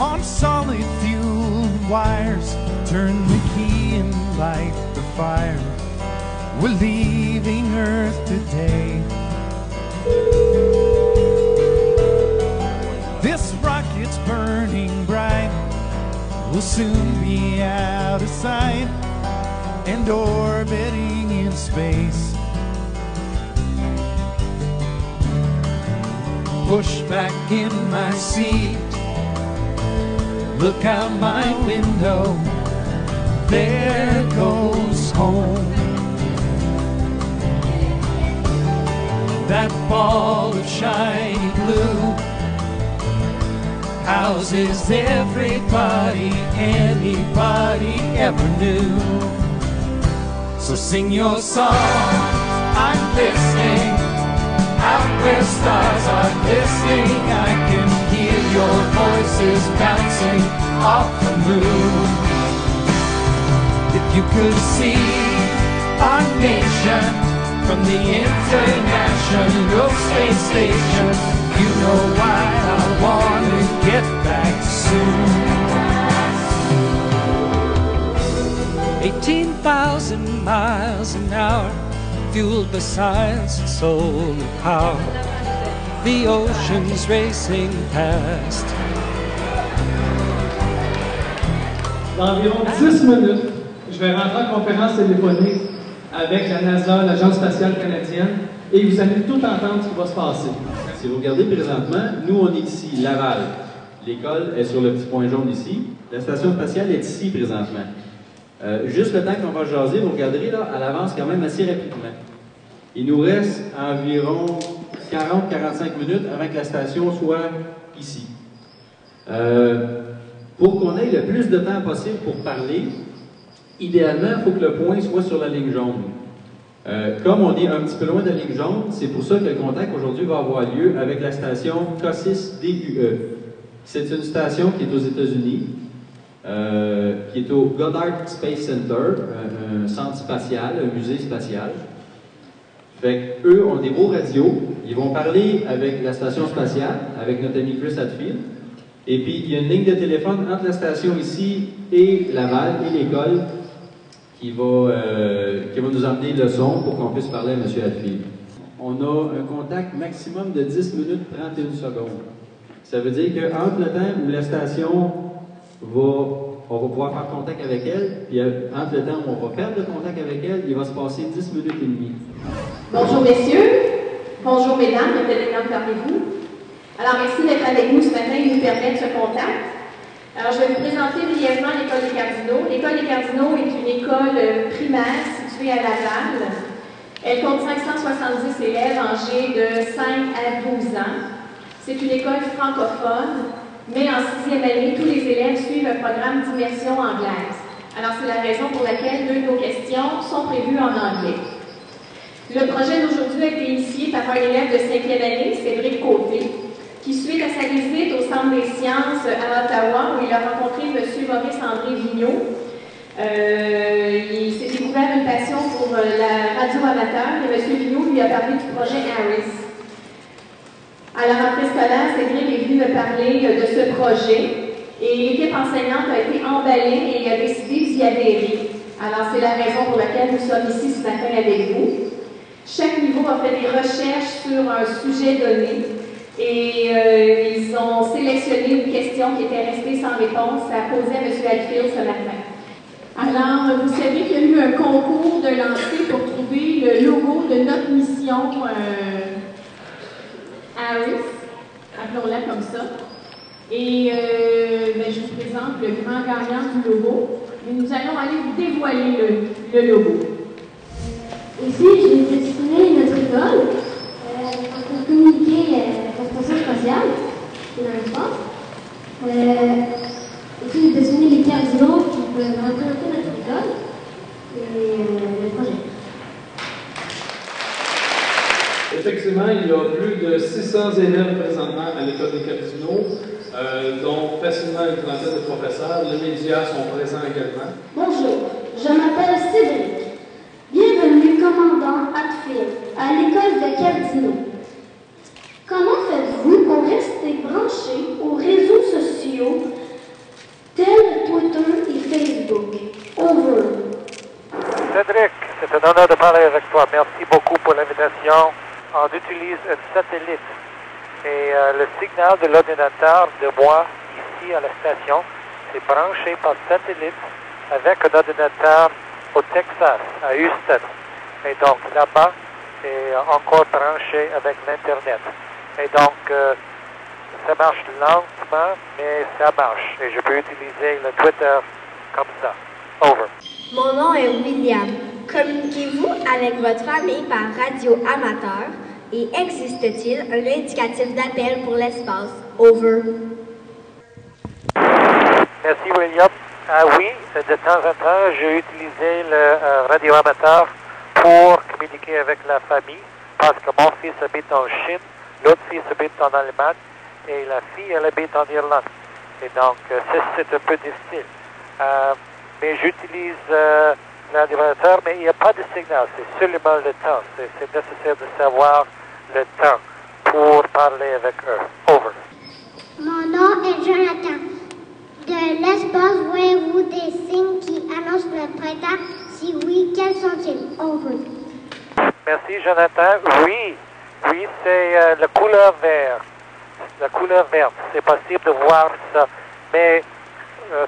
on solid fuel wires. Turn the key and light the fire. We're leaving Earth today. This rocket's burning bright. We'll soon be out of sight and orbiting in space. Push back in my seat, look out my window, there goes home. That ball of shiny blue houses everybody anybody ever knew. So sing your song, I'm listening. Out where stars are glistening, I can hear your voices bouncing off the moon. If you could see our nation from the International Space Station, you know why I want to get back soon. 18,000 miles an hour, fueled by science and solar power, the ocean's racing past. Dans environ 10 minutes, je vais rentrer en conférence téléphonique avec la NASA, l'Agence spatiale canadienne, et vous allez tout entendre ce qui va se passer. Si vous regardez présentement, nous on est ici, Laval. L'école est sur le petit point jaune ici. La station spatiale est ici présentement. Juste le temps qu'on va jaser, vous regarderez là, elle avance quand même assez rapidement. Il nous reste environ 40-45 minutes avant que la station soit ici. Pour qu'on ait le plus de temps possible pour parler, idéalement, il faut que le point soit sur la ligne jaune. Comme on est un petit peu loin de la ligne jaune, c'est pour ça que le contact aujourd'hui va avoir lieu avec la station K6DUE. C'est une station qui est aux États-Unis, qui est au Goddard Space Center, un centre spatial, un musée spatial. Fait qu'eux ont des beaux radios, ils vont parler avec la station spatiale, avec notre ami Chris Hadfield. Et puis, il y a une ligne de téléphone entre la station ici et Laval et l'école qui va nous emmener le son pour qu'on puisse parler à M. Hadfield. On a un contact maximum de 10 minutes 31 secondes. Ça veut dire qu'entre le temps où la station on va pouvoir faire contact avec elle, puis entre le temps où on va perdre le contact avec elle, il va se passer 10 minutes et demie. Bonjour messieurs, bonjour mesdames, il y a peut-être des dames parmi vous. Alors merci d'être avec nous ce matin et de nous permettre ce contact. Alors je vais vous présenter brièvement l'École des Cardinaux. L'École des Cardinaux est une école primaire située à Laval. Elle compte 570 élèves âgés de 5 à 12 ans. C'est une école francophone, mais en 6e année, tous les élèves suivent un programme d'immersion anglaise. Alors c'est la raison pour laquelle 2 de nos questions sont prévues en anglais. Le projet d'aujourd'hui a été initié par un élève de 5e année, Cédric Côté, qui, suite à sa visite au Centre des sciences à Ottawa, où il a rencontré M. Maurice-André Vigneault, il s'est découvert une passion pour la radio amateur et M. Vigneault lui a parlé du projet ARIS. À la rentrée scolaire, Cédric est venu me parler de ce projet et l'équipe enseignante a été emballée et a décidé d'y adhérer. Alors, c'est la raison pour laquelle nous sommes ici ce matin avec vous. Chaque niveau a fait des recherches sur un sujet donné et ils ont sélectionné une question qui était restée sans réponse à poser à M. Hadfield ce matin. Alors, vous savez qu'il y a eu un concours de lancer pour trouver le logo de notre mission ARIS, appelons-la comme ça. Et je vous présente le grand gagnant du logo, mais nous allons aller vous dévoiler le logo. Ici, j'ai dessiné notre école pour communiquer la station spatiale dans l'espace. Ici, j'ai dessiné les cardinaux qui peuvent représenter notre école et le projet. Effectivement, il y a plus de 600 élèves présentement à l'École des Cardinaux, dont facilement une trentaine de professeurs. Les médias sont présents également. Bonjour, je m'appelle Cédric. Bienvenue, commandant Hadfield, à l'École des Cardinaux. Comment faites-vous pour rester branché aux réseaux sociaux un honneur de parler avec toi. Merci beaucoup pour l'invitation. On utilise un satellite et le signal de l'ordinateur de moi ici à la station, c'est branché par satellite avec un ordinateur au Texas, à Houston. Et donc là-bas, c'est encore branché avec l'Internet. Et donc, ça marche lentement, mais ça marche. Et je peux utiliser le Twitter comme ça. Over. Mon nom est William. Communiquez-vous avec votre famille par radio amateur et existe-t-il un indicatif d'appel pour l'espace? Over. Merci William. Ah oui, de temps en temps, j'ai utilisé le radio amateur pour communiquer avec la famille parce que mon fils habite en Chine, l'autre fils habite en Allemagne et la fille, elle habite en Irlande. Et donc, c'est un peu difficile. Mais j'utilise l'ordinateur, mais il n'y a pas de signal, c'est seulement le temps. C'est nécessaire de savoir le temps pour parler avec eux. Over. Mon nom est Jonathan. De l'espace, voyez-vous des signes qui annoncent le printemps? Si oui, quels sont-ils? Over. Merci Jonathan. Oui, c'est la couleur verte. La couleur verte, c'est possible de voir ça. Mais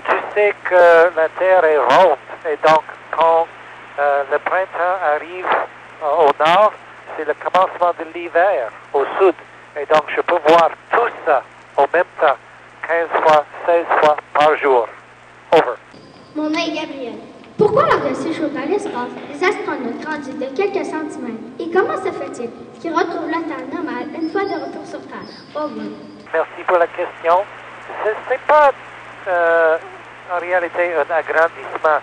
tu sais que la Terre est ronde et donc quand le printemps arrive au nord, c'est le commencement de l'hiver au sud. Et donc je peux voir tout ça au même temps, 15 fois, 16 fois par jour. Over. Mon nom est Gabriel. Pourquoi lors de séjour dans l'espace, les astronautes grandissent de quelques centimètres? Et comment se fait-il qu'ils retrouvent la Terre normale une fois de retour sur Terre? Over. Merci pour la question. C'est pas en réalité un agrandissement,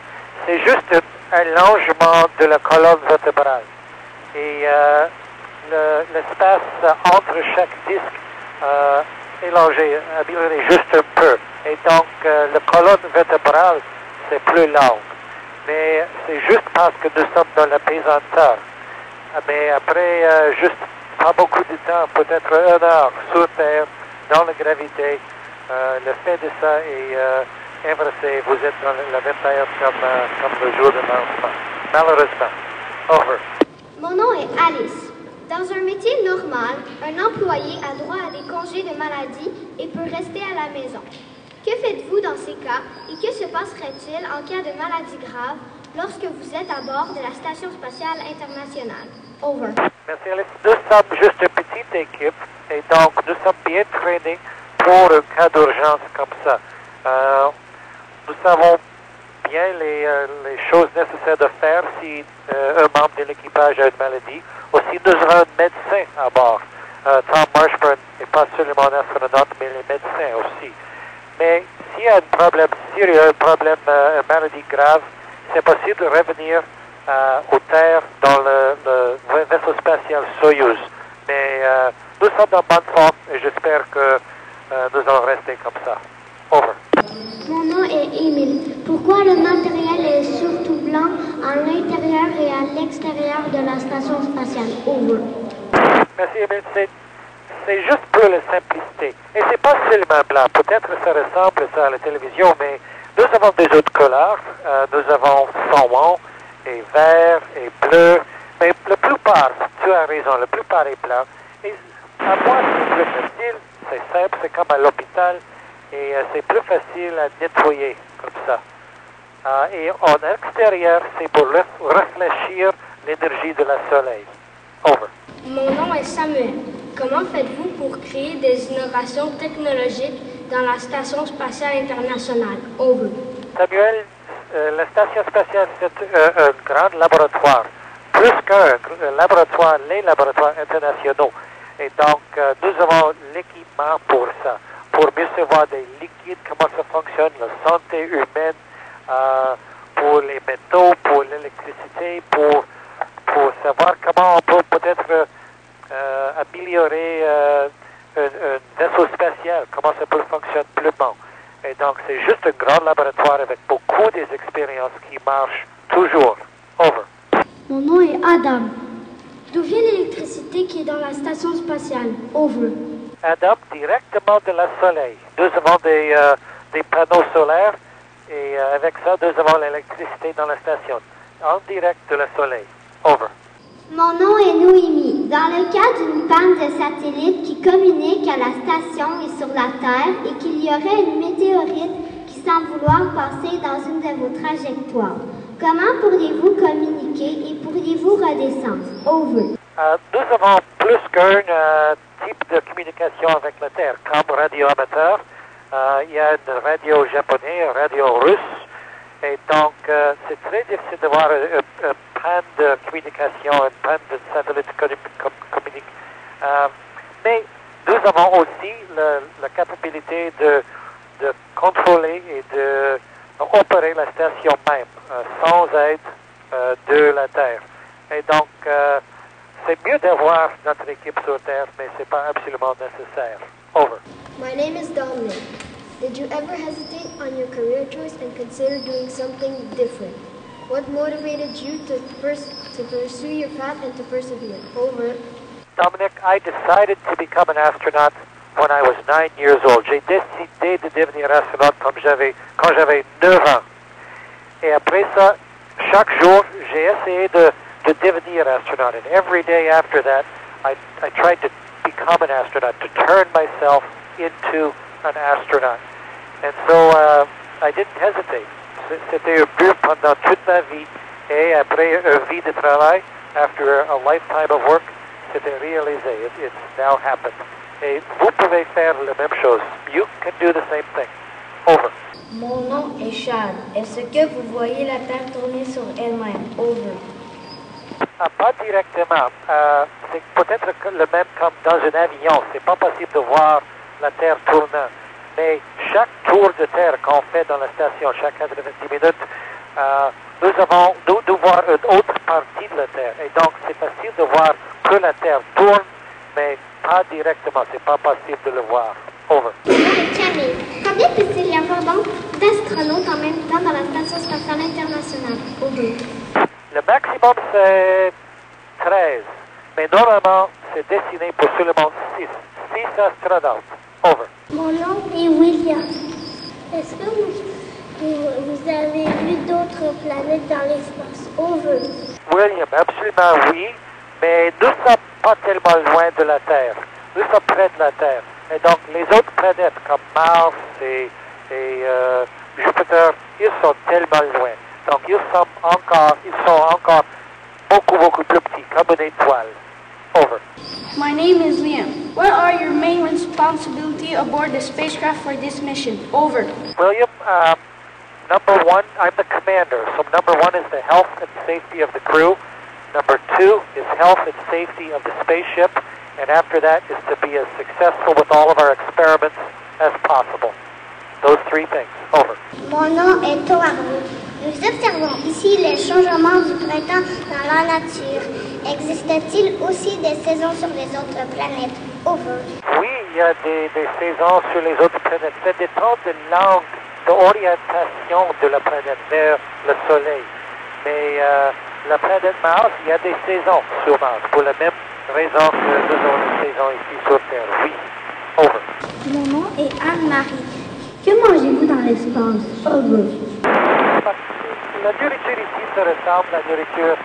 c'est juste un allongement de la colonne vertébrale. Et l'espace entre chaque disque élongé, amélioré juste un peu. Et donc, la colonne vertébrale, c'est plus longue. Mais c'est juste parce que nous sommes dans la pesanteur. Mais après, juste pas beaucoup de temps, peut-être 1 heure sur Terre, dans la gravité, le fait de ça est inversé. Vous êtes dans la même période comme le jour de lancement. Malheureusement. Over. Mon nom est Alice. Dans un métier normal, un employé a droit à des congés de maladie et peut rester à la maison. Que faites-vous dans ces cas et que se passerait-il en cas de maladie grave lorsque vous êtes à bord de la Station spatiale internationale? Over. Merci Alice. Nous sommes juste une petite équipe et donc nous sommes bien traînés pour un cas d'urgence comme ça. Nous savons bien les choses nécessaires de faire si un membre de l'équipage a une maladie. Aussi, nous avons un médecin à bord. Tom Marshburn n'est pas seulement un astronaute, mais les médecins aussi. Mais s'il y a un problème sérieux, une maladie grave, c'est possible de revenir aux terres dans le vaisseau spatial Soyuz. Mais nous sommes dans bonne forme et j'espère que nous allons rester comme ça. Over. Mon nom est Émile. Pourquoi le matériel est surtout blanc à l'intérieur et à l'extérieur de la station spatiale? Over. Merci Émile. C'est juste pour la simplicité. Et c'est pas seulement blanc. Peut-être que ça ressemble à la télévision, mais nous avons des autres couleurs. Nous avons saumon et vert et bleu. Mais la plupart, tu as raison, la plupart est blanc. Et à moi, c'est plus facile. C'est simple, c'est comme à l'hôpital. Et c'est plus facile à nettoyer comme ça. Et en extérieur, c'est pour réfléchir l'énergie de la soleil. Over. Mon nom est Samuel. Comment faites-vous pour créer des innovations technologiques dans la Station spatiale internationale? Over. Samuel, la Station spatiale, c'est un grand laboratoire. Plus qu'un laboratoire, les laboratoires internationaux. Et donc, nous avons l'équipement pour ça. Pour mieux savoir des liquides, comment ça fonctionne, la santé humaine, pour les métaux, pour l'électricité, pour savoir comment on peut peut-être améliorer un vaisseau spatial, comment ça peut fonctionner plus bon. Et donc, c'est juste un grand laboratoire avec beaucoup d'expériences qui marchent toujours. Over. Mon nom est Adam. D'où vient l'électricité qui est dans la station spatiale? Over. Adam, directement de la soleil. Nous avons des panneaux solaires et avec ça, nous avons l'électricité dans la station, en direct de la soleil. Over. Mon nom est Noémie. Dans le cas d'une panne de satellite qui communique à la station et sur la Terre et qu'il y aurait une météorite qui semble vouloir passer dans une de vos trajectoires, comment pourriez-vous communiquer et pourriez-vous redescendre? Over. Nous avons plus qu'un type de communication avec la Terre. Comme radioamateur, il y a une radio japonaise, une radio russe, et donc c'est très difficile de voir une panne de communication, une panne de satellite communique. Mais nous avons aussi la capacité de contrôler et de opérer la station même, sans aide de la Terre. Et donc, c'est mieux d'avoir notre équipe sur Terre, mais ce n'est pas absolument nécessaire. Over. My name is Dominic. Did you ever hesitate on your career choice and consider doing something different? What motivated you to pursue your path and to persevere? Over. Dominic, I decided to become an astronaut when I was 9 years old. J'ai décidé de devenir astronaute quand j'avais 9 ans. Et après ça, chaque jour, j'ai essayé de devenir astronaut. And every day after that, I tried to become an astronaut, to turn myself into an astronaut. And so I didn't hesitate. C'était un but pendant toute ma vie. Et après une vie de travail, after a lifetime of work, c'était réalisé. It's now happened. Et vous pouvez faire la même chose. You can do the same thing. Over. Mon nom est Chad. Est-ce que vous voyez la Terre tourner sur elle-même? Over. Pas directement. C'est peut-être le même comme dans un avion. C'est pas possible de voir la Terre tournant. Mais chaque tour de Terre qu'on fait dans la station, chaque 90 minutes, nous voir une autre partie de la Terre. Et donc, c'est facile de voir que la Terre tourne, mais pas directement. C'est pas possible de le voir. Over. Mon nom est Camille. Combien peut-il y avoir donc d'astronautes en même temps dans la Station spatiale internationale? Over. Le maximum, c'est 13. Mais normalement, c'est destiné pour seulement 6. 6 astronautes. Over. Mon nom est William. Est-ce que vous avez vu d'autres planètes dans l'espace? Over. William, absolument oui. Mais nous ne sommes pas tellement loin de la Terre. Nous sommes près de la Terre. Et donc, les autres planètes comme Mars et Jupiter, ils sont tellement loin. Donc, ils sont encore beaucoup plus petits, comme une étoile. Over. My name is Liam. What are your main responsibilities aboard the spacecraft for this mission? Over. William, number one, I'm the commander. So number one is the health and safety of the crew. Number two is health and safety of the spaceship. And after that is to be as successful with all of our experiments as possible. Those three things. Over. Mon nom est Toharu. Nous observons ici les changements du printemps dans la nature. Existe-t-il aussi des saisons sur les autres planètes? Over. Oui, il y a des saisons sur les autres planètes. Ça dépend de l'angle, de l'orientation de la planète vers le Soleil. Mais la planète Mars, il y a des saisons sur Mars, pour la même raison que nous avons des saisons ici sur Terre. Oui. Over. Mon nom est Anne-Marie. Que mangez-vous dans l'espace? Over. La nourriture ici se ressemble à la nourriture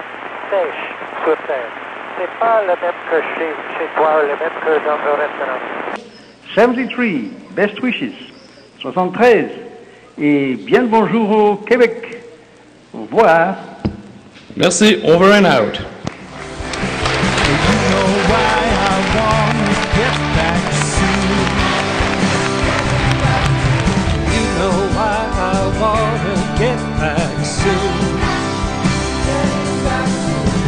sèche sur Terre. C'est pas le même que chez toi, le même que dans le restaurant. 73, best wishes. 73, et bien le bonjour au Québec. Au revoir. Merci, over and out. Get back soon.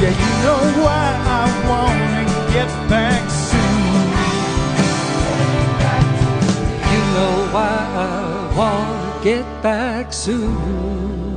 Yeah, you know why I wanna get back soon. You know why I wanna get back soon.